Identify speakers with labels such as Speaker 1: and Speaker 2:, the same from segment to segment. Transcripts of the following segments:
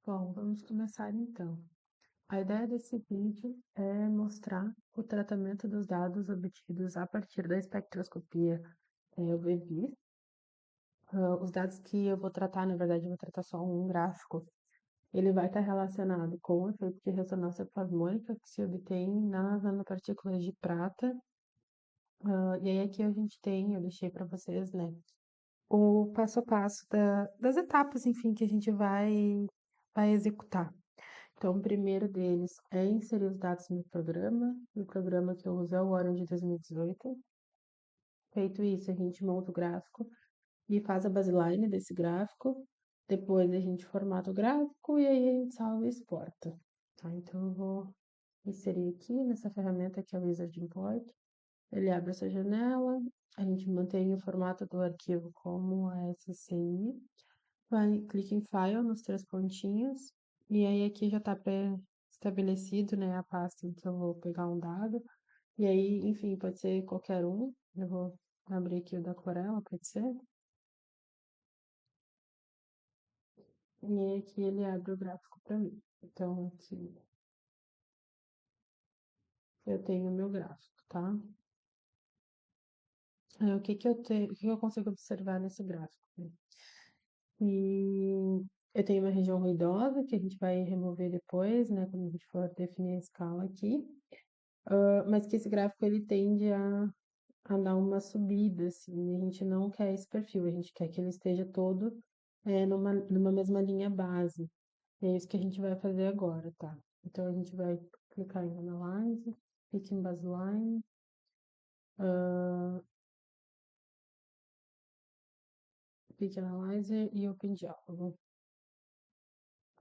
Speaker 1: Bom, vamos começar então. A ideia desse vídeo é mostrar o tratamento dos dados obtidos a partir da espectroscopia UV-Vis. Os dados que eu vou tratar, na verdade, eu vou tratar só um gráfico. Ele vai estar relacionado com o efeito de ressonância plasmônica que se obtém nas nanopartículas de prata. E aí aqui a gente tem, eu deixei para vocês, né, o passo a passo das etapas, enfim, que a gente vai executar. Então, o primeiro deles é inserir os dados no programa. O programa que eu uso é o Orion de 2018. Feito isso, a gente monta o gráfico e faz a baseline desse gráfico. Depois a gente formata o gráfico e aí a gente salva e exporta. Tá? Então, eu vou inserir aqui nessa ferramenta que é o Wizard Import. Ele abre essa janela, a gente mantém o formato do arquivo como SCI. Clica em File nos três pontinhos, e aí aqui já está pré-estabelecido, né, a pasta em que eu vou pegar um dado, e aí, enfim, pode ser qualquer um, eu vou abrir aqui o da Corella, pode ser, e aí aqui ele abre o gráfico para mim. Então, aqui eu tenho o meu gráfico, tá? O que que o que eu consigo observar nesse gráfico? E eu tenho uma região ruidosa que a gente vai remover depois, né, quando a gente for definir a escala aqui. Mas que esse gráfico ele tende a dar uma subida, assim, e a gente não quer esse perfil, a gente quer que ele esteja todo numa mesma linha base. E é isso que a gente vai fazer agora, tá? Então a gente vai clicar em Analyze, clique em Baseline, clique em Analyzer e Open Dialog.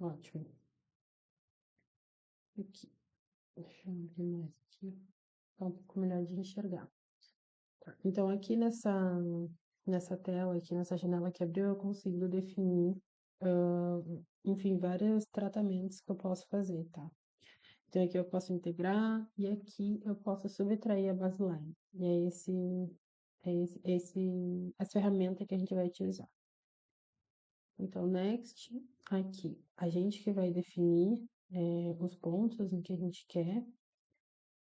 Speaker 1: Ótimo. Aqui. Deixa eu abrir mais aqui. Tá um pouco melhor de enxergar. Tá. Então, aqui nessa tela, aqui nessa janela que abriu, eu consigo definir, enfim, vários tratamentos que eu posso fazer, tá? Então, aqui eu posso integrar e aqui eu posso subtrair a baseline. E é essa ferramenta que a gente vai utilizar. Então, next, aqui, a gente que vai definir os pontos em que a gente quer.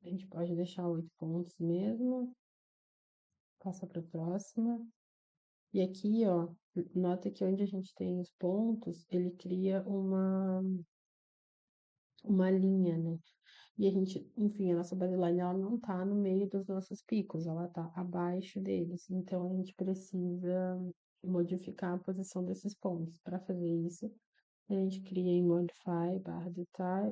Speaker 1: A gente pode deixar 8 pontos mesmo. Passa para a próxima. E aqui, ó, nota que onde a gente tem os pontos, ele cria uma linha, né? E a gente, enfim, a nossa baseline, ela não tá no meio dos nossos picos, ela tá abaixo deles. Então, a gente precisa modificar a posição desses pontos. Para fazer isso, a gente cria em Modify, barra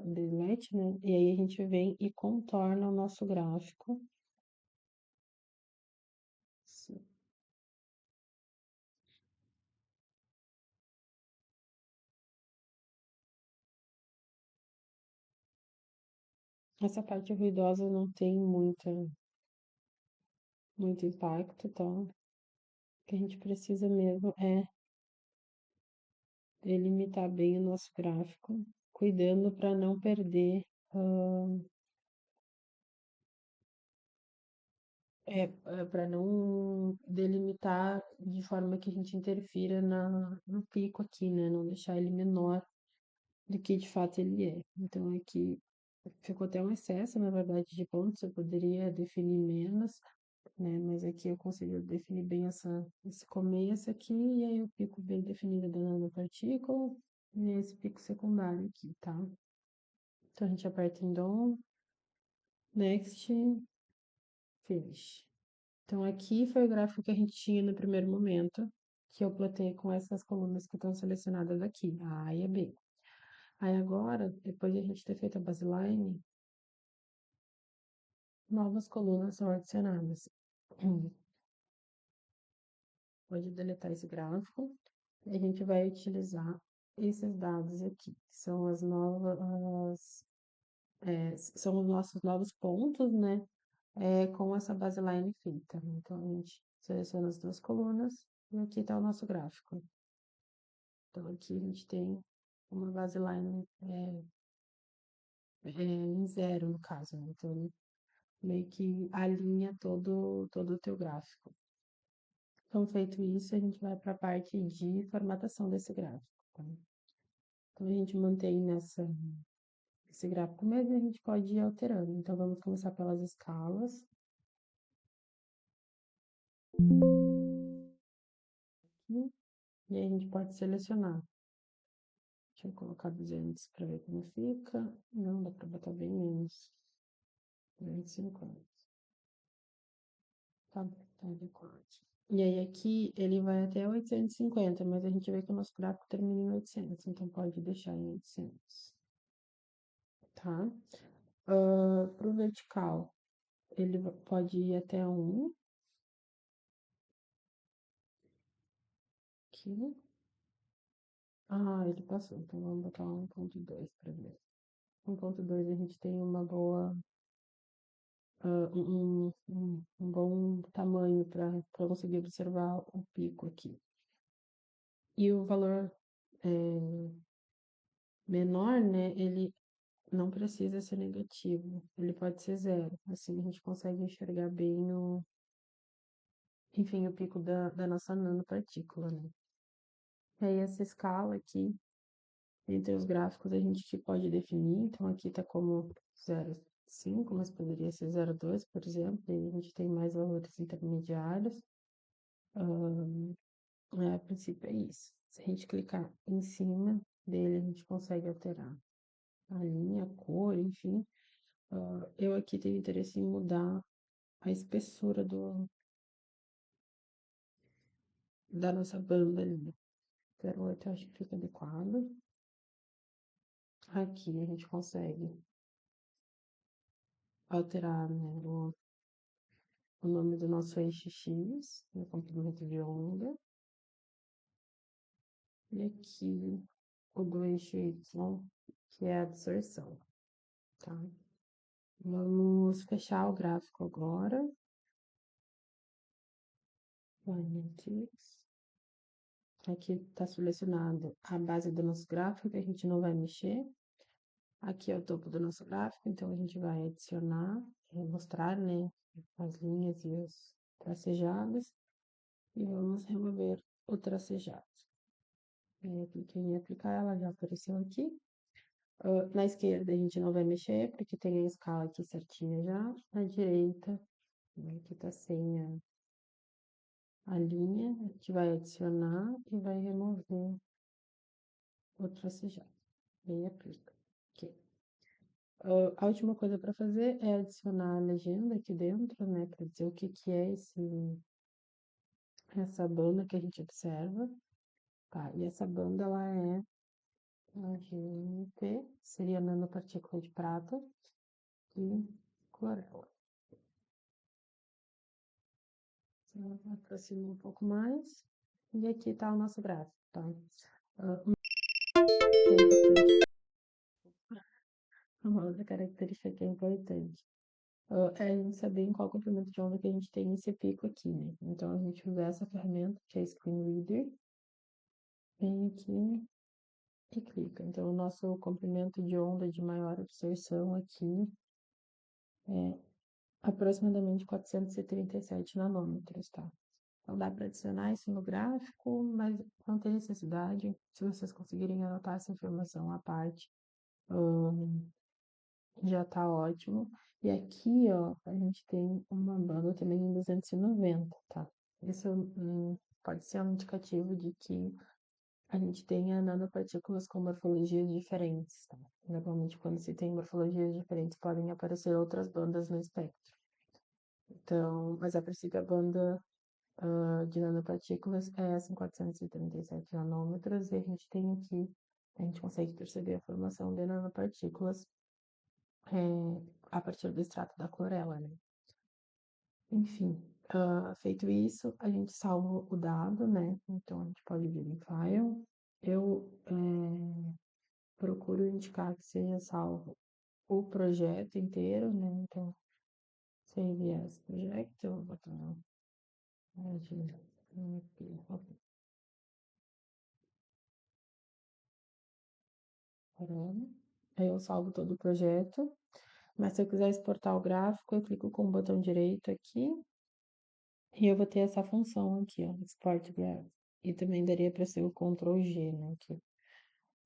Speaker 1: Delete, né? E aí a gente vem e contorna o nosso gráfico. Essa parte ruidosa não tem muito impacto, então o que a gente precisa mesmo é delimitar bem o nosso gráfico, cuidando para não perder, para não delimitar de forma que a gente interfira no pico aqui, né? Não deixar ele menor do que de fato ele é. Então aqui ficou até um excesso, na verdade, de pontos, eu poderia definir menos, né? Mas aqui eu consigo definir bem esse começo aqui, e aí o pico bem definido da nanopartícula, e esse pico secundário aqui, tá? Então a gente aperta em Done, Next, Finish. Então aqui foi o gráfico que a gente tinha no primeiro momento, que eu plotei com essas colunas que estão selecionadas aqui, a A e a B. Aí agora, depois de a gente ter feito a baseline, novas colunas são adicionadas. Pode deletar esse gráfico. E a gente vai utilizar esses dados aqui, que são são os nossos novos pontos, né? Com essa baseline feita. Então, a gente seleciona as duas colunas e aqui está o nosso gráfico. Então, aqui a gente tem uma baseline em zero, no caso, né? Então, ele meio que alinha todo o teu gráfico. Então, feito isso, a gente vai para a parte de formatação desse gráfico, tá? Então, a gente mantém esse gráfico mesmo e a gente pode ir alterando. Então, vamos começar pelas escalas. Aqui, e aí a gente pode selecionar. Deixa eu colocar 200 para ver como fica. Não, dá para botar bem menos. 250. Tá, tá adequado. E aí aqui ele vai até 850, mas a gente vê que o nosso gráfico termina em 800, então pode deixar em 800, tá? Para o vertical, ele pode ir até 1, aqui. Ah, ele passou, então vamos botar 1.2 para ver. 1.2 a gente tem uma boa, um bom tamanho para conseguir observar o pico aqui. E o valor menor, né, ele não precisa ser negativo, ele pode ser zero. Assim a gente consegue enxergar bem enfim, o pico da nossa nanopartícula, né? E aí essa escala aqui, entre os gráficos, a gente pode definir. Então aqui está como 0,5, mas poderia ser 0,2, por exemplo. E aí a gente tem mais valores intermediários. A princípio é isso. Se a gente clicar em cima dele, a gente consegue alterar a linha, a cor, enfim. Eu aqui tenho interesse em mudar a espessura da nossa banda ali. 0,8 eu acho que fica adequado. Aqui a gente consegue alterar, né, o nome do nosso eixo X, no comprimento de onda. E aqui o do eixo Y, que é a absorção, tá? Vamos fechar o gráfico agora. Kinetics. Aqui está selecionado a base do nosso gráfico, que a gente não vai mexer. Aqui é o topo do nosso gráfico, então a gente vai adicionar, mostrar, né, as linhas e os tracejados. E vamos remover o tracejado. Cliquei em aplicar, ela já apareceu aqui. Na esquerda a gente não vai mexer, porque tem a escala aqui certinha já. Na direita, aqui tá sem a linha, a gente vai adicionar e vai remover o tracejado. E aí aplica. Ok. A última coisa para fazer é adicionar a legenda aqui dentro, né, para dizer o que que é essa banda que a gente observa. Tá, e essa banda, ela é a GNP, seria nanopartícula de prata, e clorela. Aproximo um pouco mais, e aqui está o nosso gráfico, tá? Que é importante, uma outra característica que é importante. É a gente saber em qual comprimento de onda que a gente tem esse pico aqui, né? Então, a gente usa essa ferramenta, que é Screen Reader, vem aqui e clica. Então, o nosso comprimento de onda de maior absorção aqui é aproximadamente 437 nanômetros, tá? Então, dá para adicionar isso no gráfico, mas não tem necessidade. Se vocês conseguirem anotar essa informação à parte, já tá ótimo. E aqui, ó, a gente tem uma banda também em 290, tá? Isso pode ser um indicativo de que a gente tenha nanopartículas com morfologias diferentes, tá? Normalmente, quando se tem morfologias diferentes, podem aparecer outras bandas no espectro. Então, mas a princípio a banda de nanopartículas é essa em 437 nanômetros, e a gente tem aqui, a gente consegue perceber a formação de nanopartículas a partir do extrato da clorela, né? Enfim, feito isso, a gente salva o dado, né? Então, a gente pode vir em File. Eu procuro indicar que seja salvo o projeto inteiro, né? Então, save as project, eu vou botar aí eu salvo todo o projeto. Mas se eu quiser exportar o gráfico, eu clico com o botão direito aqui e eu vou ter essa função aqui, ó, Export Graph. E também daria para ser o Ctrl G, né? Aqui.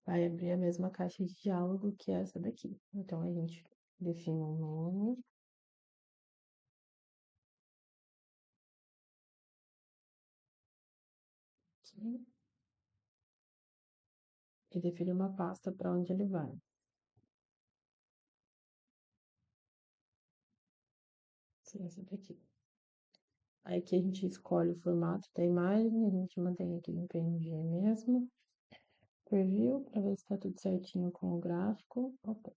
Speaker 1: vai abrir a mesma caixa de diálogo que essa daqui. Então, a gente define um nome, aqui, e define uma pasta para onde ele vai. Essa daqui. Aí aqui a gente escolhe o formato da imagem, a gente mantém aqui no PNG mesmo. Preview, para ver se está tudo certinho com o gráfico. Opa,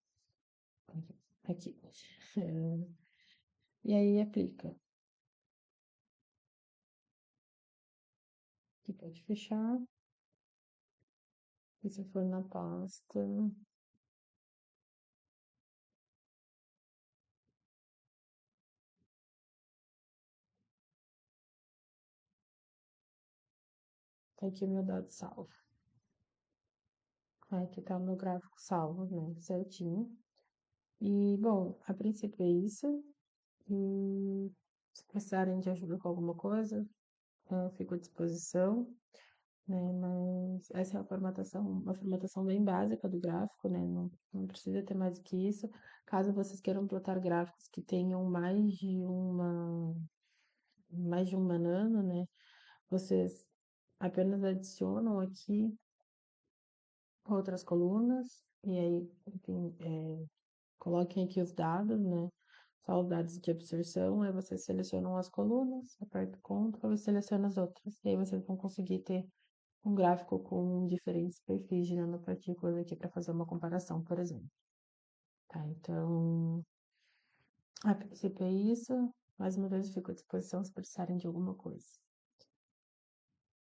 Speaker 1: aqui. E aí aplica. Aqui pode fechar. E se for na pasta, tá aqui o meu dado salvo. Aí aqui tá o meu gráfico salvo, né? Certinho. E, bom, a princípio é isso. E se precisarem de ajuda com alguma coisa, eu fico à disposição, né? Mas essa é uma formatação bem básica do gráfico, né? Não precisa ter mais do que isso. Caso vocês queiram plotar gráficos que tenham mais de um banana, né? Vocês apenas adicionam aqui outras colunas e aí, enfim, coloquem aqui os dados, né? Só os dados de absorção, aí vocês selecionam as colunas, aperta Ctrl e seleciona as outras. E aí vocês vão conseguir ter um gráfico com diferentes perfis de nanopartículas aqui para fazer uma comparação, por exemplo. Tá, então, a princípio é isso. Mais uma vez, eu fico à disposição se precisarem de alguma coisa.